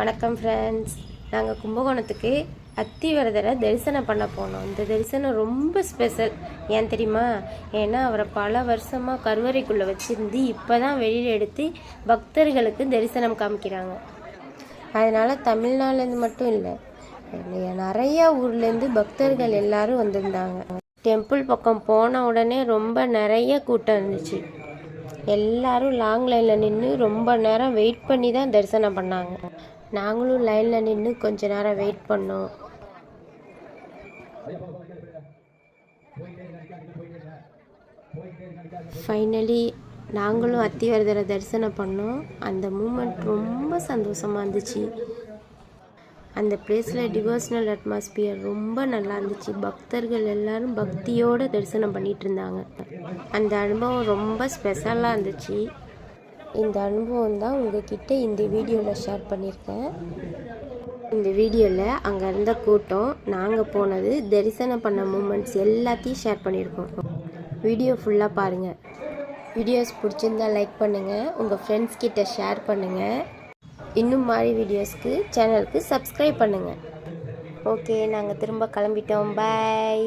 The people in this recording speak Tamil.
வணக்கம் ஃப்ரெண்ட்ஸ். நாங்கள் கும்பகோணத்துக்கு அத்திவரதரை தரிசனம் பண்ண போனோம். இந்த தரிசனம் ரொம்ப ஸ்பெஷல். ஏன் தெரியுமா? ஏன்னா அவரை பல வருஷமாக கருவறைக்குள்ளே வச்சுருந்து இப்போ தான் வெளியில் எடுத்து பக்தர்களுக்கு தரிசனம் காமிக்கிறாங்க. அதனால் தமிழ்நாடுலேருந்து மட்டும் இல்லை, நிறையா ஊர்லேருந்து பக்தர்கள் எல்லாரும் வந்திருந்தாங்க. டெம்பிள் பக்கம் போன உடனே ரொம்ப நிறைய கூட்டம் இருந்துச்சு. எல்லாரும் லாங் லைனில் நின்று ரொம்ப நேரம் வெயிட் பண்ணி தான் தரிசனம் பண்ணாங்க. நாங்களும் லைனில் நின்று கொஞ்ச நேரம் வெயிட் பண்ணோம். ஃபைனலி நாங்களும் அத்திவரதரை தரிசனம் பண்ணோம். அந்த மூமெண்ட் ரொம்ப சந்தோஷமாக இருந்துச்சு. அந்த பிளேஸில் டிவோஷனல் அட்மாஸ்பியர் ரொம்ப நல்லா இருந்துச்சு. பக்தர்கள் எல்லாரும் பக்தியோடு தரிசனம் பண்ணிகிட்டு இருந்தாங்க. அந்த அனுபவம் ரொம்ப ஸ்பெஷலாக இருந்துச்சு. இந்த அனுபவம் தான் உங்ககிட்ட இந்த வீடியோவில் ஷேர் பண்ணியிருக்கேன். இந்த வீடியோவில் அங்கே இருந்த கூட்டம், நாங்கள் போனது, தரிசனம் பண்ண மூமெண்ட்ஸ் எல்லாத்தையும் ஷேர் பண்ணியிருக்கோம். வீடியோ ஃபுல்லாக பாருங்கள். வீடியோஸ் பிடிச்சிருந்தால் லைக் பண்ணுங்கள், உங்கள் ஃப்ரெண்ட்ஸ் கிட்ட ஷேர் பண்ணுங்கள். இன்னும் மாதிரி வீடியோஸ்க்கு சேனலுக்கு சப்ஸ்கிரைப் பண்ணுங்கள். ஓகே, நாங்கள் திரும்ப கிளம்பிட்டோம். பாய்.